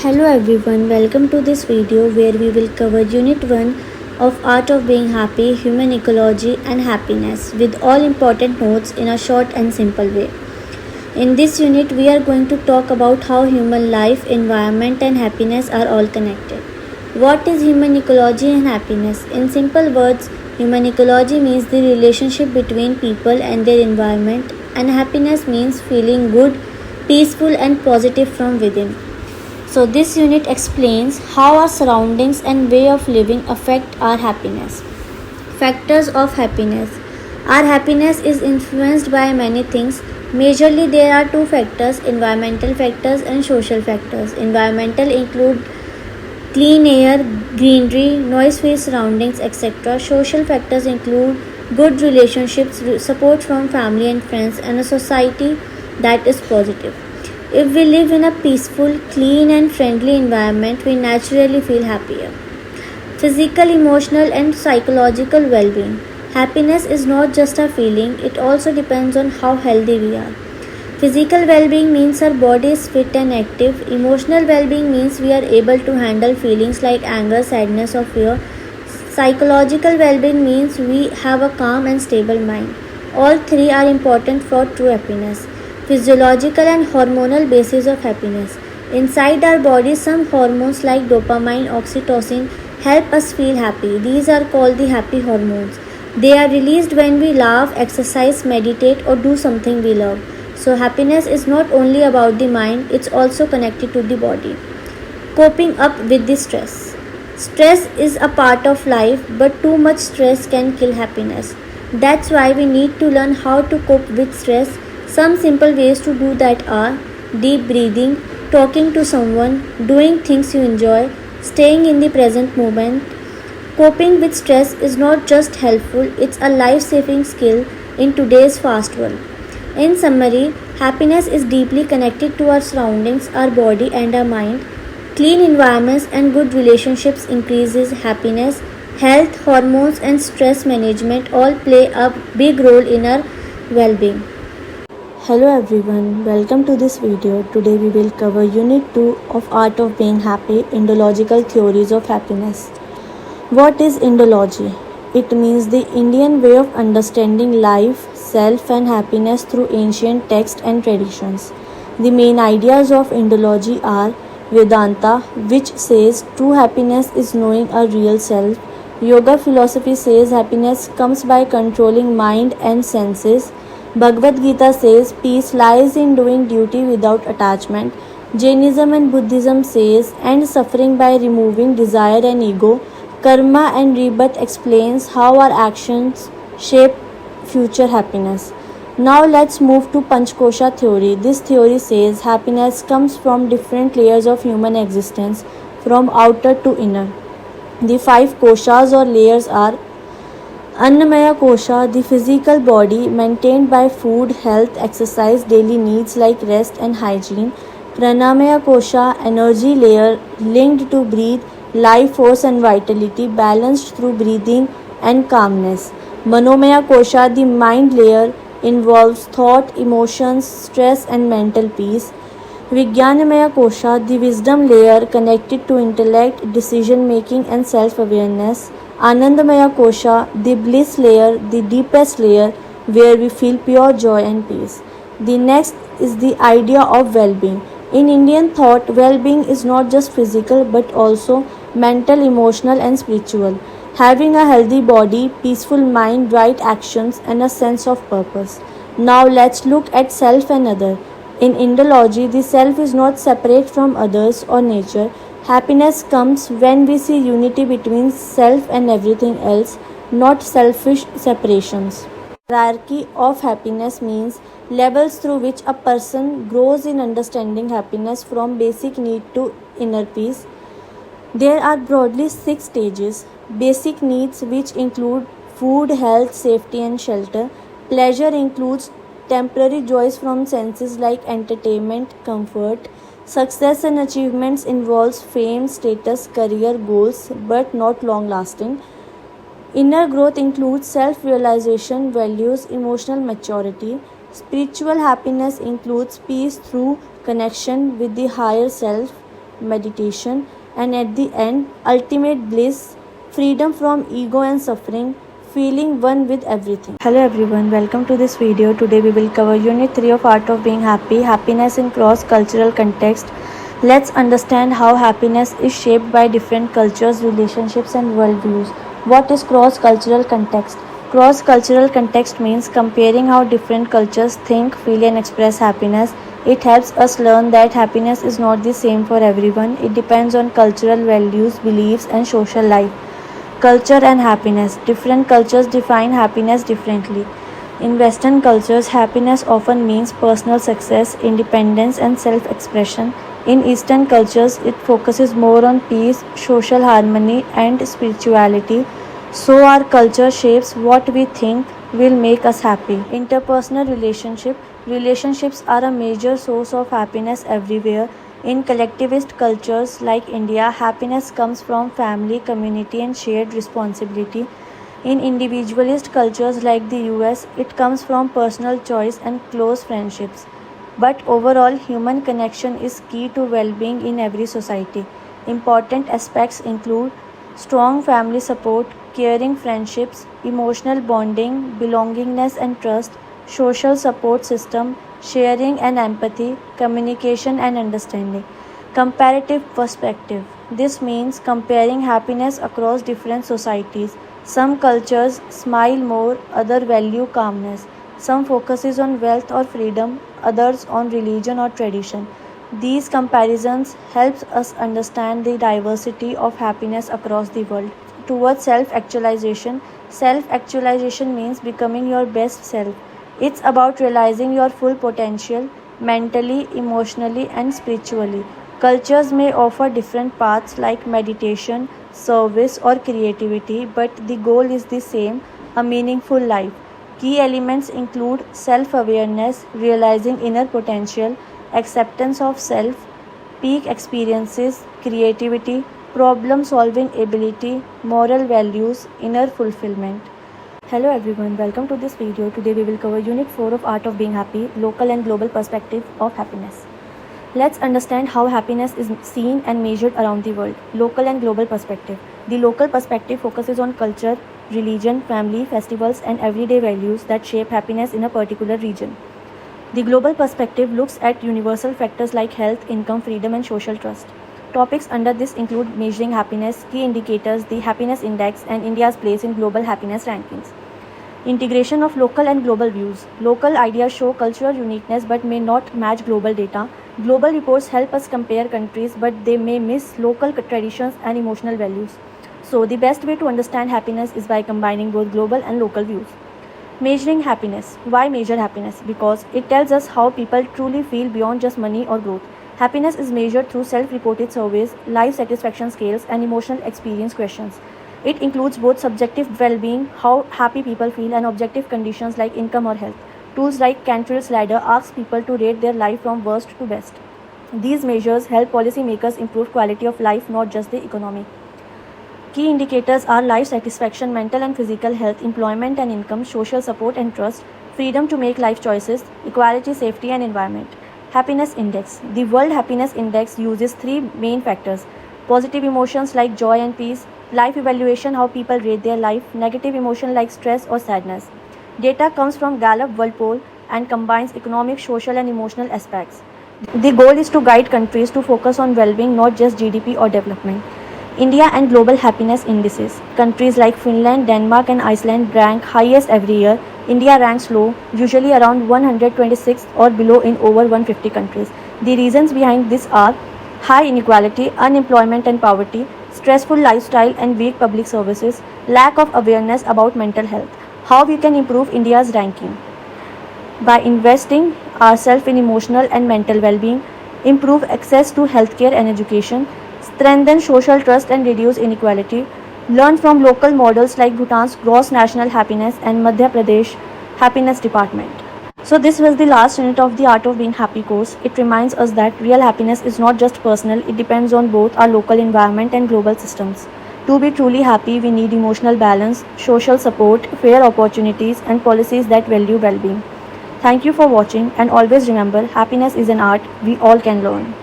Hello everyone, welcome to this video where we will cover Unit 1 of Art of Being Happy, Human Ecology and Happiness with all important notes in a short and simple way. In this unit, we are going to talk about how human life, environment and happiness are all connected. What is human ecology and happiness? In simple words, human ecology means the relationship between people and their environment, and happiness means feeling good, peaceful and positive from within. So, this unit explains how our surroundings and way of living affect our happiness. Factors of happiness. Our happiness is influenced by many things. Majorly, there are two factors: environmental factors and social factors. Environmental include clean air, greenery, noise-free surroundings, etc. Social factors include good relationships, support from family and friends, and a society that is positive. If we live in a peaceful, clean and friendly environment, we naturally feel happier. Physical, emotional and psychological well-being. Happiness is not just a feeling, it also depends on how healthy we are. Physical well-being means our body is fit and active. Emotional well-being means we are able to handle feelings like anger, sadness or fear. Psychological well-being means we have a calm and stable mind. All three are important for true happiness. Physiological and hormonal basis of happiness. Inside our body, some hormones like dopamine, oxytocin help us feel happy. These are called the happy hormones. They are released when we laugh, exercise, meditate or do something we love. So happiness is not only about the mind, it's also connected to the body. Coping up with the stress. Stress is a part of life, but too much stress can kill happiness. That's why we need to learn how to cope with stress. Some simple ways to do that are deep breathing, talking to someone, doing things you enjoy, staying in the present moment. Coping with stress is not just helpful, it's a life-saving skill in today's fast world. In summary, happiness is deeply connected to our surroundings, our body and our mind. Clean environments and good relationships increases happiness. Health, hormones and stress management all play a big role in our well-being. Hello everyone, welcome to this video. Today we will cover Unit 2 of Art of Being Happy, Indological Theories of Happiness. What is Indology? It means the Indian way of understanding life, self and happiness through ancient texts and traditions. The main ideas of Indology are Vedanta, which says true happiness is knowing a real self. Yoga philosophy says happiness comes by controlling mind and senses. Bhagavad Gita says peace lies in doing duty without attachment. Jainism and Buddhism says end suffering by removing desire and ego. Karma and rebirth explains how our actions shape future happiness. Now let's move to Panchkosha theory. This theory says happiness comes from different layers of human existence, from outer to inner. The 5 koshas or layers are Annamaya kosha, the physical body maintained by food, health, exercise, daily needs like rest and hygiene. Pranamaya kosha, energy layer linked to breathe, life force and vitality balanced through breathing and calmness. Manomaya kosha, the mind layer involves thought, emotions, stress and mental peace. Vijnanamaya kosha, the wisdom layer connected to intellect, decision making and self-awareness. Anandamaya kosha, the bliss layer, the deepest layer where we feel pure joy and peace. The next is the idea of well-being. In Indian thought, well-being is not just physical but also mental, emotional and spiritual. Having a healthy body, peaceful mind, right actions and a sense of purpose. Now let's look at self and other. In Indology, the self is not separate from others or nature. Happiness comes when we see unity between self and everything else, not selfish separations. Hierarchy of happiness means levels through which a person grows in understanding happiness from basic need to inner peace. There are broadly 6 stages. Basic needs, which include food, health, safety and shelter. Pleasure includes temporary joys from senses like entertainment, comfort. Success and achievements involves fame, status, career, goals, but not long-lasting. Inner growth includes self-realization, values, emotional maturity. Spiritual happiness includes peace through connection with the higher self. meditation, and at the end, ultimate bliss, freedom from ego and suffering, feeling one with everything. Hello everyone, welcome to this video. Today we will cover Unit 3 of Art of Being Happy, Happiness in Cross-Cultural Context. Let's understand how happiness is shaped by different cultures, relationships and worldviews. What is cross-cultural context? Cross-cultural context means comparing how different cultures think, feel and express happiness. It helps us learn that happiness is not the same for everyone. It depends on cultural values, beliefs and social life. Culture and happiness. Different cultures define happiness differently. In Western cultures, happiness often means personal success, independence, and self expression. In Eastern cultures, it focuses more on peace, social harmony, and spirituality. So, our culture shapes what we think will make us happy. Interpersonal relationships are a major source of happiness everywhere. In collectivist cultures like India, happiness comes from family, community, and shared responsibility. In individualist cultures like the US, it comes from personal choice and close friendships. But overall, human connection is key to well being in every society. Important aspects include strong family support, caring friendships, emotional bonding, belongingness and trust, social support system, sharing and empathy, communication and understanding. Comparative perspective. This means comparing happiness across different societies. Some cultures smile more, others value calmness. Some focuses on wealth or freedom, others on religion or tradition. These comparisons help us understand the diversity of happiness across the world. Towards self-actualization. Self-actualization means becoming your best self. It's about realizing your full potential mentally, emotionally, and spiritually. Cultures may offer different paths like meditation, service, or creativity, but the goal is the same, a meaningful life. Key elements include self awareness, realizing inner potential, acceptance of self, peak experiences, creativity, problem solving ability, moral values, inner fulfillment. Hello everyone, welcome to this video. Today we will cover Unit 4 of Art of Being Happy, Local and Global Perspective of Happiness. Let's understand how happiness is seen and measured around the world. Local and global perspective. The local perspective focuses on culture, religion, family, festivals, and everyday values that shape happiness in a particular region. The global perspective looks at universal factors like health, income, freedom, and social trust. Topics under this include measuring happiness, key indicators, the happiness index, and India's place in global happiness rankings. Integration of local and global views. Local ideas show cultural uniqueness but may not match global data. Global reports help us compare countries, but they may miss local traditions and emotional values. So, the best way to understand happiness is by combining both global and local views. Measuring happiness. Why measure happiness? Because it tells us how people truly feel beyond just money or growth. Happiness is measured through self-reported surveys, life satisfaction scales, and emotional experience questions. It includes both subjective well-being, how happy people feel, and objective conditions like income or health. Tools like Cantrell's ladder ask people to rate their life from worst to best. These measures help policymakers improve quality of life, not just the economy. Key indicators are life satisfaction, mental and physical health, employment and income, social support and trust, freedom to make life choices, equality, safety and environment. Happiness Index. The World Happiness Index uses three main factors: positive emotions like joy and peace, life evaluation, how people rate their life, negative emotion like stress or sadness. Data comes from Gallup World Poll and combines economic, social, and emotional aspects. The goal is to guide countries to focus on well-being, not just GDP or development. India and global happiness indices. Countries like Finland, Denmark, and Iceland rank highest every year. India ranks low, usually around 126 or below in over 150 countries. The reasons behind this are high inequality, unemployment and poverty, stressful lifestyle and weak public services, lack of awareness about mental health. How we can improve India's ranking? By investing ourselves in emotional and mental well-being, improve access to healthcare and education, strengthen social trust and reduce inequality, learn from local models like Bhutan's Gross National Happiness and Madhya Pradesh Happiness Department. So this was the last unit of the Art of Being Happy course. It reminds us that real happiness is not just personal, it depends on both our local environment and global systems. To be truly happy, we need emotional balance, social support, fair opportunities, and policies that value well-being. Thank you for watching, and always remember, happiness is an art we all can learn.